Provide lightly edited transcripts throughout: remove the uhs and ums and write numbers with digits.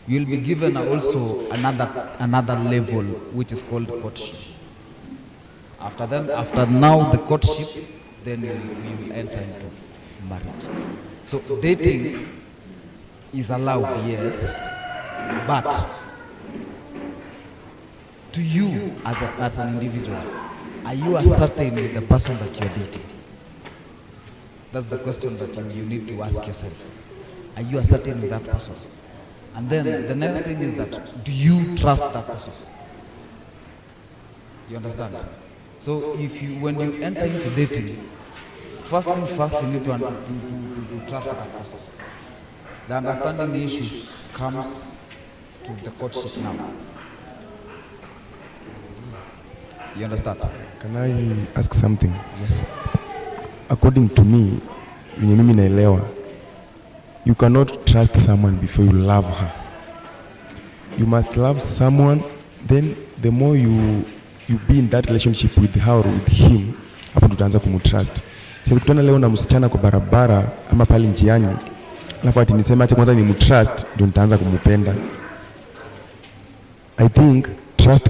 you'll be given also another level, which is called courtship. After now the courtship, then you will enter into marriage. So dating is allowed, yes, but to you as an individual, are you certain with the person that you're dating? That's the question that you need to ask yourself. Are you certain with that person? And then the next thing is that, do you trust that person? You understand? So when you enter into dating, first thing first, you need to trust that person. The understanding issues comes to the courtship now. You understand? Can I ask something? Yes. According to me, mimi naelewa, you cannot trust someone before you love her. You must love someone, then the more you be in that relationship with her or with him, hapo tutaanza kumutrust. Sasa kutana leo na msichana kwa barabara ama pale njiani, alafu ati niseme acha kwanza nimutrust ndio nitaanza kumupenda. I think trust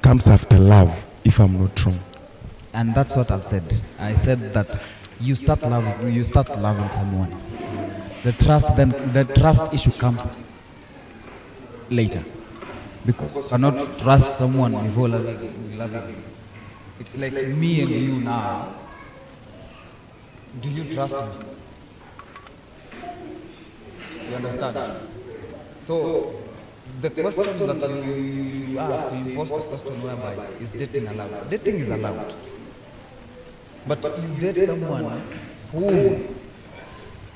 comes after love, if I'm not wrong. And that's what I've said. I said that you start loving someone. The trust issue comes later, because you cannot trust someone before loving. It's like me and you now. Do you trust me? You understand? So the question that you asked, you posed the question whereby, is dating allowed? Dating is allowed. But you date someone whom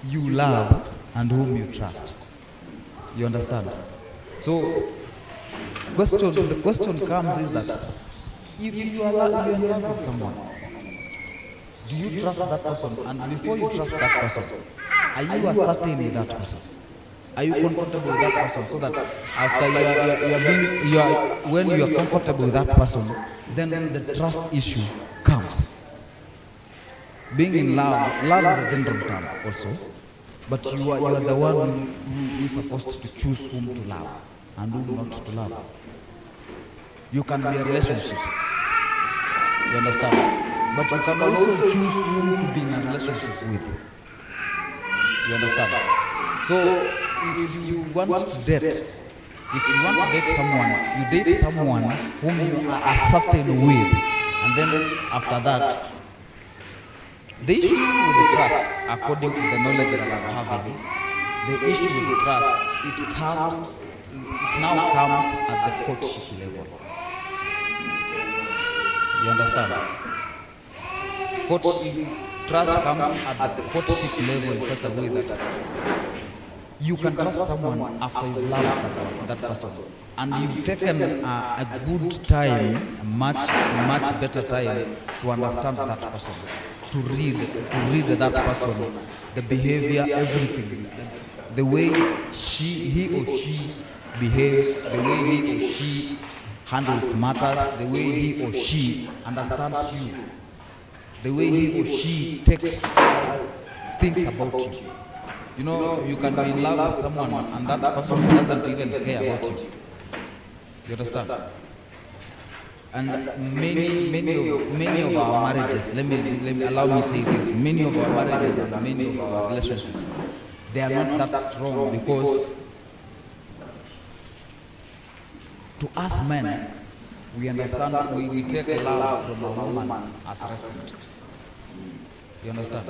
you love and whom you trust. You understand? So the question comes is that, if you are in love with someone, do you trust that person? And before you trust that person, are you certain with that person? Are you comfortable with that person? So that after when you are comfortable with that person, then the trust issue comes. Being in love is a general term also, but you are the one who is supposed to choose whom to love and whom not to love. You can be a relationship, you understand? But you can also choose whom to be in a relationship with. You understand? So if you want to date someone, you date someone whom you are certain with, and then after that, the issue with the trust, according to the knowledge that I'm having, the issue with the trust, it now comes at the courtship level. You understand? Trust comes at the courtship level in such a way that you can trust someone after you've loved that person, and you've taken a good time, a much better time to understand that person, to read that person, the behavior, everything, the way he or she behaves, the way he or she handles matters, the way he or she understands you, the way he or she thinks about you. You know, you can be in love with someone and that person doesn't even care about you. You understand? And many of our marriages, let me allow me say this, many of our marriages and many of our relationships, they are not that strong because to us men, we understand, we take love from a woman as respect. You understand?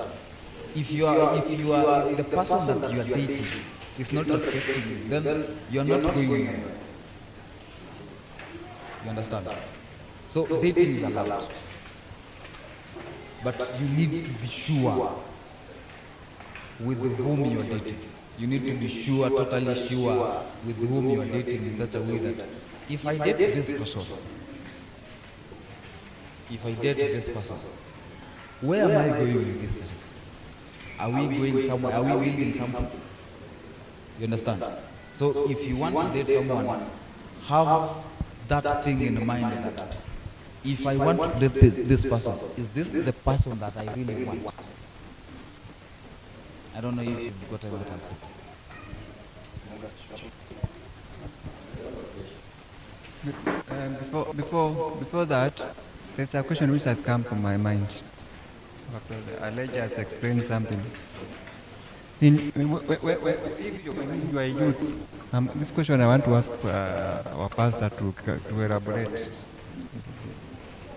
If the person that you are dating is not respecting you, then you are not going anywhere. You understand? So dating is allowed, but you need to be sure with whom you are dating. You need to be sure, totally sure with whom you are dating in such a way that if I date this person, where am I going with this person? Are we going somewhere? Are we building something? You understand? So if you want to date someone, have that thing in mind that if I want to date this person, is this the person that I really want? I don't know if you've gotten what I'm saying. Before that, there's a question which has come to my mind. After Elijah has explained something. When you are a youth, this question I want to ask our pastor to elaborate.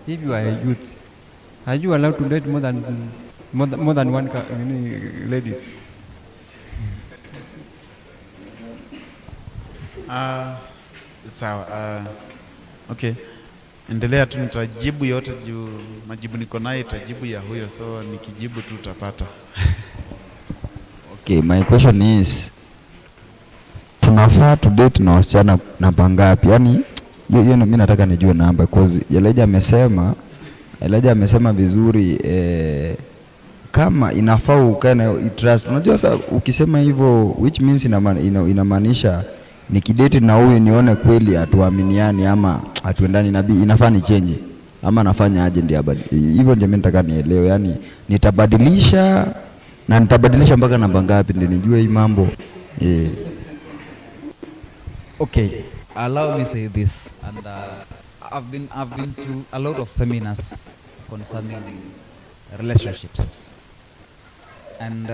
If you are a youth, are you allowed to date more than one ladies? Sawa. Okay, endelea tu, nitajibu yote juu majibu niko nayo, itajibu ya huyo, so nikijibu tu utapata. Okay, my question is, tunafaa to date na wasichana namba ngapi? Yani hiyo mimi nataka nijue namba, because Elijah amesema vizuri, kama inafaa ukae na trust. Unajua sasa ukisema hivyo, which means inamaanisha nikidate na huyu nione kweli atuaminiani ama atuendani, nabii inafaa ni change ama nafanya aje? Ndio hivyo ndio mimi nataka nielewe, yani nitabadilisha mpaka namba ngapi ndio nijue hii mambo. Okay, allow me say this, and I've been to a lot of seminars concerning relationships, and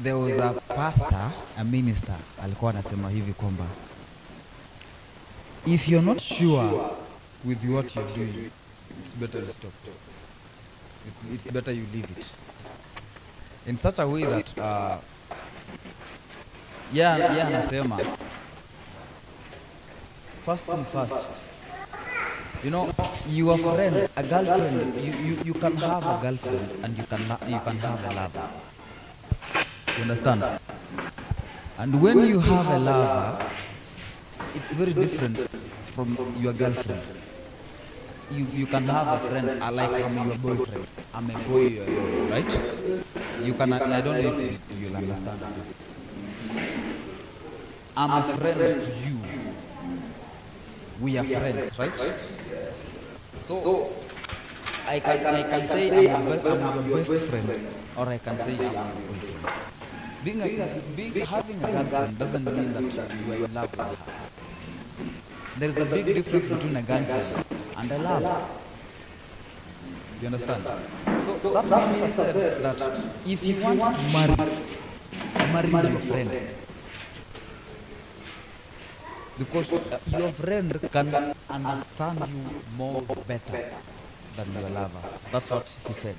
there was a pastor, a minister, alikuwa anasema hivi kwamba if you're not sure with what you're doing, it's better you stop. It's better you leave it in such a way that anasema first thing first, you know, your friend, a girlfriend, you can have a girlfriend and you can have a lover. You understand? And when you have a lover, it's very different from your girlfriend. You can have a friend, like I'm your boyfriend, I'm a boy, right? You can, I don't know if you'll understand this. I'm a friend to you. We are friends, right? So I can say I'm your best friend, or I can say I'm your boyfriend. Having a girlfriend doesn't mean that you are in love with her. There is a big difference between a girlfriend and a lover. You understand? So that minister said that if you want to marry your friend, because your friend can understand you more better than your lover. That's what he said.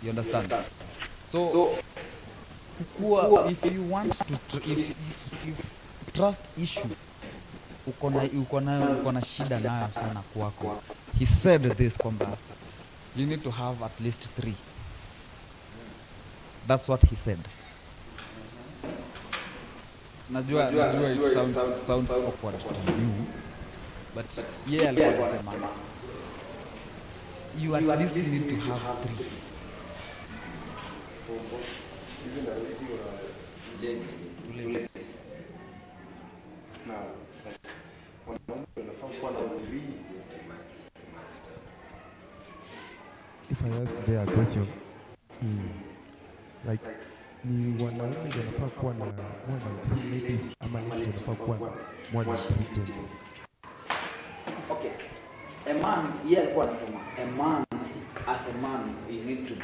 You understand? So if you want to, if trust issue uko na shida nayo sana kwako, he said this kwamba you need to have at least 3. That's what he said. Najua it sounds awkward to you, but alikuwa anasema you at least need to have 3. If I ask there a question, like ni wanaume ndio wanafaa kuwa na more than 3 ladies ama ladies wanafaa kuwa na more than 3 gents? Okay, a man, alikuwa anasema a man, as a man you need to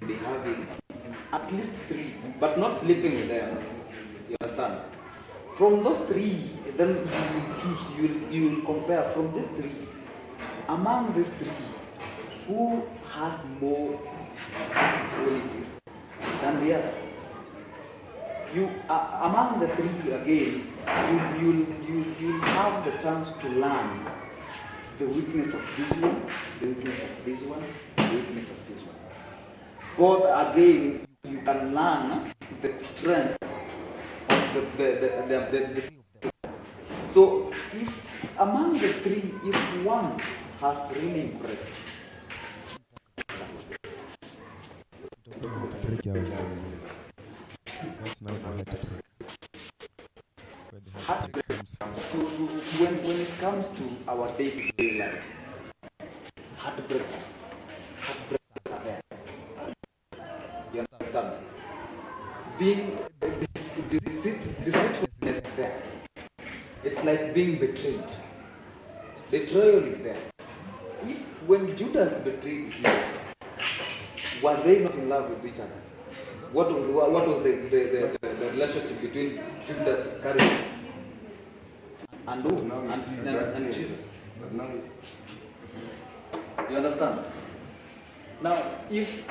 be having at least 3, but not sleeping with them. You understand? From those 3, then you will choose, you will compare from these 3. Among these 3, who has more qualities than the others? You among the 3 again, you have the chance to learn the weakness of this one, the weakness of this one, the weakness of this one. Both again, you can learn the strength of the 3 of them. So if among the 3, if one has really impressed, break your voices. That's now the heartbreak. Where the heartbreak comes from. When it comes to our day-to-day life, heartbreaks are there. You understand? Being this is there. It's like being betrayed. Betrayal is there. If when Judas betrayed Jesus, were they not in love with each other? What was the relationship between Judas Iscariot and who? And Jesus? You understand? Now, if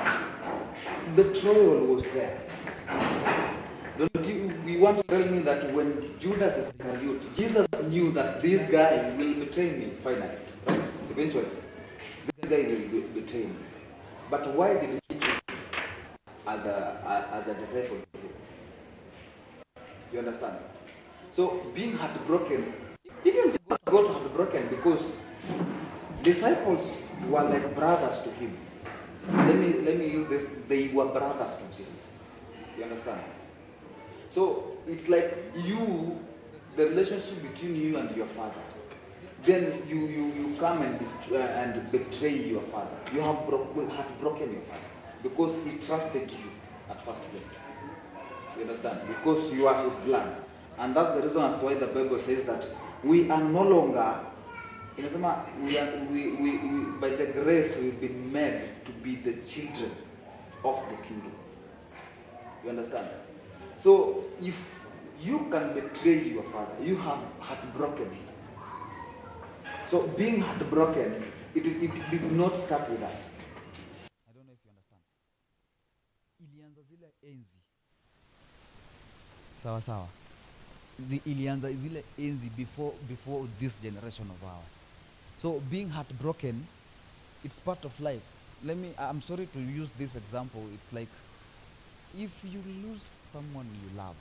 the betrayal was there, don't you want to tell me that when Judas Iscariot, Jesus knew that this guy will betray me finally, right? Eventually, this guy will betray me. But why did he choose as a disciple? You understand? So being heartbroken, even Jesus got heartbroken because disciples were like brothers to him. Let me use this. They were brothers to Jesus. You understand? So it's like the relationship between you and your father. Then you come and betray your father. You have broken your father because he trusted you at first place. You understand? Because you are his blood. And that's the reason as to why the Bible says that we are no longer, we by the grace we've been made to be the children of the kingdom. You understand? So if you can betray your father, you have heartbroken him. So being heartbroken, it did not start with us. I don't know if you understand. Ilianza zile enzi. Sawa. Ilianza zile enzi before this generation of ours. So being heartbroken, it's part of life. I'm sorry to use this example. It's like if you lose someone you love,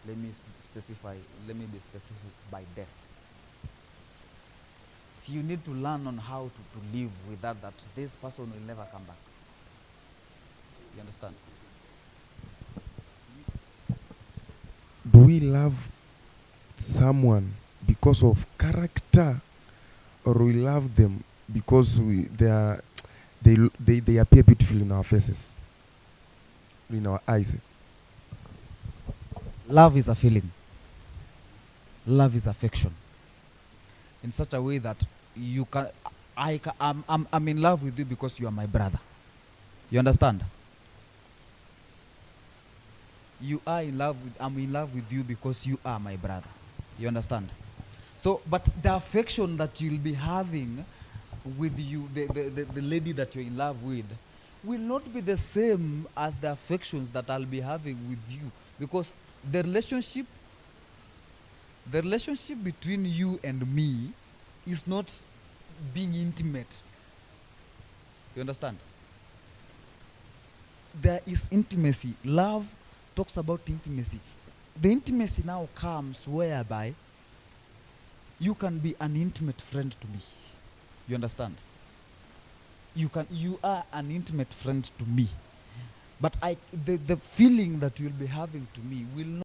let me be specific by death. So you need to learn on how to live without that this person will never come back. You understand? Do we love someone because of character, or we love them because they appear beautiful in our faces, in our eyes? Love is a feeling. Love is affection. In such a way that I'm in love with you because you are my brother. You understand? I'm in love with you because you are my brother. You understand? So, but the affection that you'll be having with you, the lady that you're in love with, will not be the same as the affections that I'll be having with you, because the relationship between you and me is not being intimate. You understand? There is intimacy. Love talks about intimacy. The intimacy now comes whereby you can be an intimate friend to me. You understand? You are an intimate friend to me. But the feeling that you'll be having to me will not